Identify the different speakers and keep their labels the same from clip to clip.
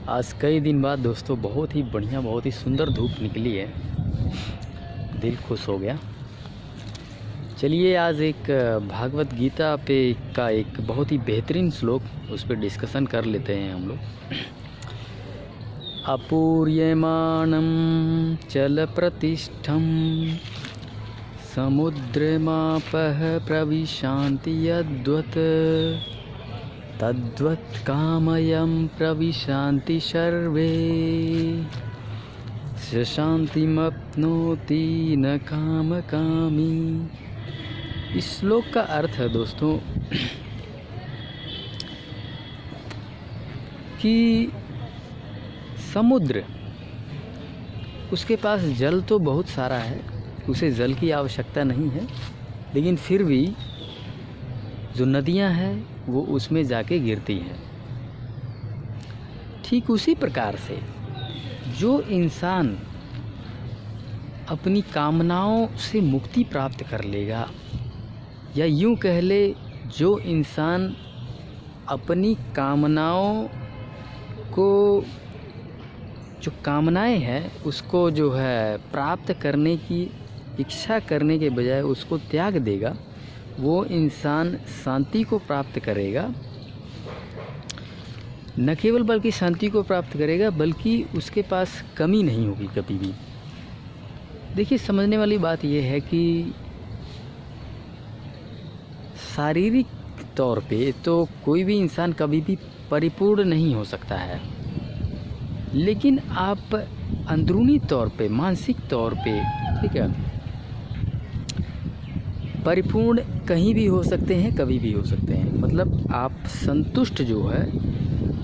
Speaker 1: आज कई दिन बाद दोस्तों बहुत ही बढ़िया, बहुत ही सुंदर धूप निकली है। दिल खुश हो गया। चलिए आज एक भागवत गीता पे का एक बहुत ही बेहतरीन श्लोक उस पर डिस्कशन कर लेते हैं हम लोग। अपूर्यमाणं चल प्रतिष्ठं समुद्रमापः प्रविशान्ति यद्वत् तद्वत् कामयं प्रविशान्ति सर्वे शांतिमप्नोति न कामकामी। इस श्लोक का अर्थ है दोस्तों कि समुद्र, उसके पास जल तो बहुत सारा है, उसे जल की आवश्यकता नहीं है, लेकिन फिर भी जो नदियां हैं वो उसमें जाके गिरती हैं। ठीक उसी प्रकार से जो इंसान अपनी कामनाओं से मुक्ति प्राप्त कर लेगा, या यूं कह ले जो इंसान अपनी कामनाओं को, जो कामनाएं हैं उसको जो है प्राप्त करने की इच्छा करने के बजाय उसको त्याग देगा, वो इंसान शांति को प्राप्त करेगा। न केवल बल्कि शांति को प्राप्त करेगा, बल्कि उसके पास कमी नहीं होगी कभी भी। देखिए, समझने वाली बात यह है कि शारीरिक तौर पे तो कोई भी इंसान कभी भी परिपूर्ण नहीं हो सकता है, लेकिन आप अंदरूनी तौर पे, मानसिक तौर पे, ठीक है, परिपूर्ण कहीं भी हो सकते हैं, कभी भी हो सकते हैं। मतलब आप संतुष्ट जो है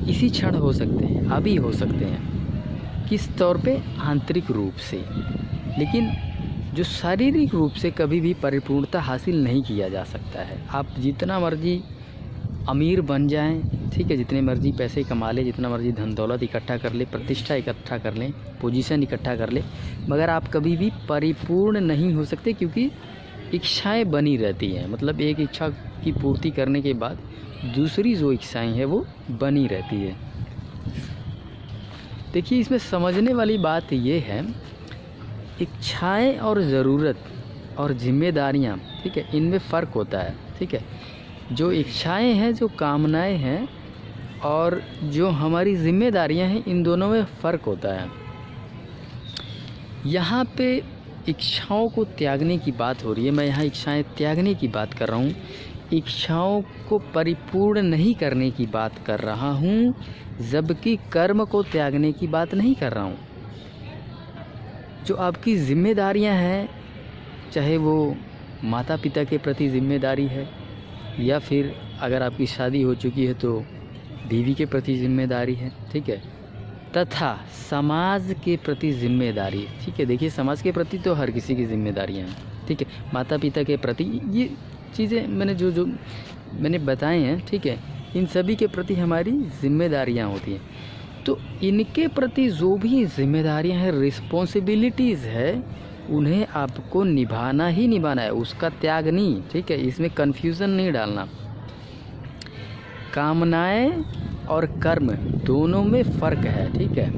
Speaker 1: इसी क्षण हो सकते हैं, अभी हो सकते हैं। किस तौर पे? आंतरिक रूप से। लेकिन जो शारीरिक रूप से कभी भी परिपूर्णता हासिल नहीं किया जा सकता है। आप जितना मर्जी अमीर बन जाएं, ठीक है, जितने मर्जी पैसे कमा लें, जितना मर्जी धन दौलत इकट्ठा कर ले, प्रतिष्ठा इकट्ठा कर लें, पोजीशन इकट्ठा कर ले, मगर आप कभी भी परिपूर्ण नहीं हो सकते, क्योंकि इच्छाएं बनी रहती हैं। मतलब एक इच्छा की पूर्ति करने के बाद दूसरी जो इच्छाएं हैं वो बनी रहती है। देखिए, इसमें समझने वाली बात ये है, इच्छाएं और ज़रूरत और जिम्मेदारियां, ठीक है, इनमें फ़र्क होता है। ठीक है, जो इच्छाएं हैं, जो कामनाएं हैं, और जो हमारी जिम्मेदारियां हैं, इन दोनों में फ़र्क होता है। यहाँ पे इच्छाओं को त्यागने की बात हो रही है। मैं यहाँ इच्छाएं त्यागने की बात कर रहा हूँ, इच्छाओं को परिपूर्ण नहीं करने की बात कर रहा हूँ, जबकि कर्म को त्यागने की बात नहीं कर रहा हूँ। जो आपकी जिम्मेदारियाँ हैं, चाहे वो माता पिता के प्रति जिम्मेदारी है, या फिर अगर आपकी शादी हो चुकी है तो बीवी के प्रति जिम्मेदारी है, ठीक है, तथा समाज के प्रति जिम्मेदारी। ठीक है, देखिए, समाज के प्रति तो हर किसी की जिम्मेदारियां हैं, ठीक है, माता पिता के प्रति, ये चीज़ें मैंने जो मैंने बताए हैं, ठीक है, इन सभी के प्रति हमारी जिम्मेदारियां होती हैं। तो इनके प्रति जो भी जिम्मेदारियां हैं, रिस्पॉन्सिबिलिटीज़ है, उन्हें आपको निभाना ही निभाना है, उसका त्याग नहीं। ठीक है, इसमें कन्फ्यूज़न नहीं डालना। कामनाएं और कर्म दोनों में फ़र्क है। ठीक है,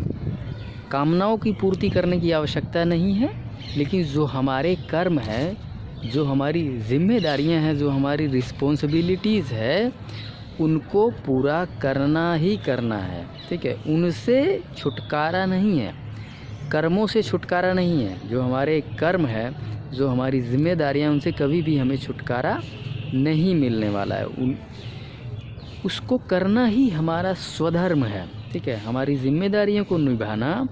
Speaker 1: कामनाओं की पूर्ति करने की आवश्यकता नहीं है, लेकिन जो हमारे कर्म है, जो हमारी जिम्मेदारियां हैं, जो हमारी रिस्पॉन्सिबिलिटीज़ है, उनको पूरा करना ही करना है। ठीक है, उनसे छुटकारा नहीं है, कर्मों से छुटकारा नहीं है। जो हमारे कर्म है, जो हमारी जिम्मेदारियां, उनसे कभी भी हमें छुटकारा नहीं मिलने वाला है। उसको करना ही हमारा स्वधर्म है। ठीक है, हमारी जिम्मेदारियों को निभाना,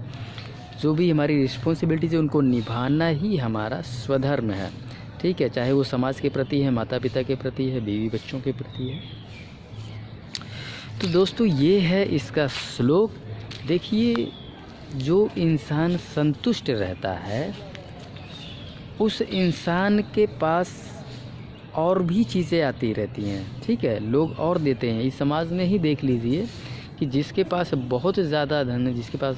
Speaker 1: जो भी हमारी रिस्पॉन्सिबिलिटीज़ है, उनको निभाना ही हमारा स्वधर्म है। ठीक है, चाहे वो समाज के प्रति है, माता पिता के प्रति है, बीवी बच्चों के प्रति है। तो दोस्तों, ये है इसका श्लोक। देखिए, जो इंसान संतुष्ट रहता है, उस इंसान के पास और भी चीज़ें आती रहती हैं। ठीक है, लोग और देते हैं। इस समाज में ही देख लीजिए कि जिसके पास बहुत ज़्यादा धन है, जिसके पास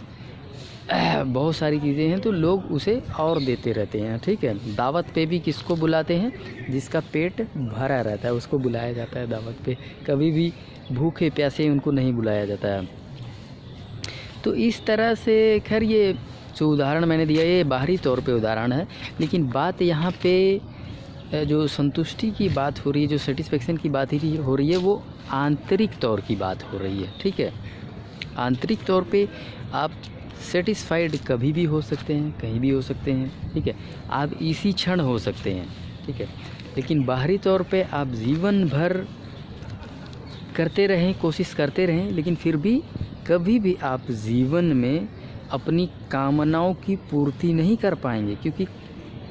Speaker 1: बहुत सारी चीज़ें हैं, तो लोग उसे और देते रहते हैं। ठीक है, दावत पे भी किसको बुलाते हैं? जिसका पेट भरा रहता है उसको बुलाया जाता है दावत पे। कभी भी भूखे प्यासे उनको नहीं बुलाया जाता है। तो इस तरह से खैर ये जो उदाहरण मैंने दिया ये बाहरी तौर पे उदाहरण है, लेकिन बात यहाँ पे जो संतुष्टि की बात हो रही है, जो सेटिस्फेक्शन की बात हो रही है, वो आंतरिक तौर की बात हो रही है। ठीक है, आंतरिक तौर पे आप सेटिस्फाइड कभी भी हो सकते हैं, कहीं भी हो सकते हैं। ठीक है, आप इसी क्षण हो सकते हैं। ठीक है, लेकिन बाहरी तौर पे आप जीवन भर करते रहें, कोशिश करते रहें, लेकिन फिर भी कभी भी आप जीवन में अपनी कामनाओं की पूर्ति नहीं कर पाएंगे, क्योंकि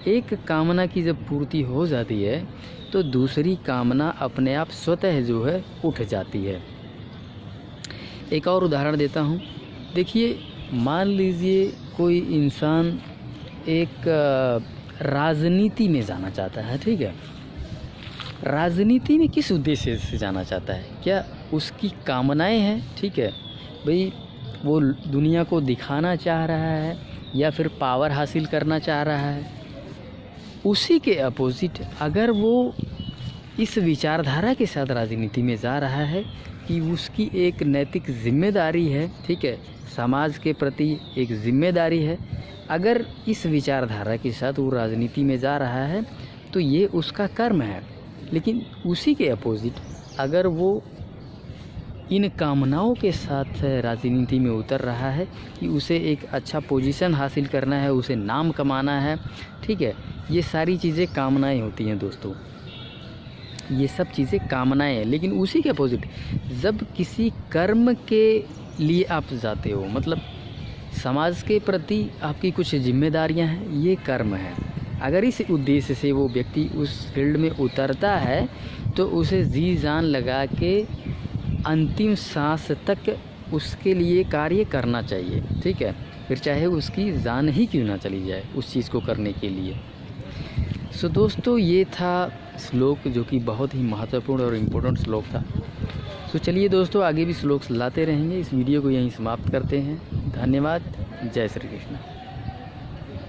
Speaker 1: एक कामना की जब पूर्ति हो जाती है तो दूसरी कामना अपने आप स्वतः जो है उठ जाती है। एक और उदाहरण देता हूँ। देखिए, मान लीजिए कोई इंसान एक राजनीति में जाना चाहता है। ठीक है, राजनीति में किस उद्देश्य से जाना चाहता है? क्या उसकी कामनाएं हैं? ठीक है भाई, वो दुनिया को दिखाना चाह रहा है या फिर पावर हासिल करना चाह रहा है? उसी के अपोजिट अगर वो इस विचारधारा के साथ राजनीति में जा रहा है कि उसकी एक नैतिक जिम्मेदारी है, ठीक है, समाज के प्रति एक जिम्मेदारी है, अगर इस विचारधारा के साथ वो राजनीति में जा रहा है तो ये उसका कर्म है। लेकिन उसी के अपोजिट अगर वो इन कामनाओं के साथ राजनीति में उतर रहा है कि उसे एक अच्छा पोजीशन हासिल करना है, उसे नाम कमाना है, ठीक है, ये सारी चीज़ें कामनाएं होती हैं दोस्तों, ये सब चीज़ें कामनाएं हैं। लेकिन उसी के अपोजिट जब किसी कर्म के लिए आप जाते हो, मतलब समाज के प्रति आपकी कुछ जिम्मेदारियां हैं, ये कर्म है। अगर इस उद्देश्य से वो व्यक्ति उस फील्ड में उतरता है तो उसे जी जान लगा के अंतिम सांस तक उसके लिए कार्य करना चाहिए। ठीक है, फिर चाहे उसकी जान ही क्यों ना चली जाए उस चीज़ को करने के लिए। सो दोस्तों, ये था श्लोक जो कि बहुत ही महत्वपूर्ण और इम्पोर्टेंट श्लोक था। सो चलिए दोस्तों, आगे भी श्लोक लाते रहेंगे। इस वीडियो को यहीं समाप्त करते हैं। धन्यवाद। जय श्री कृष्ण।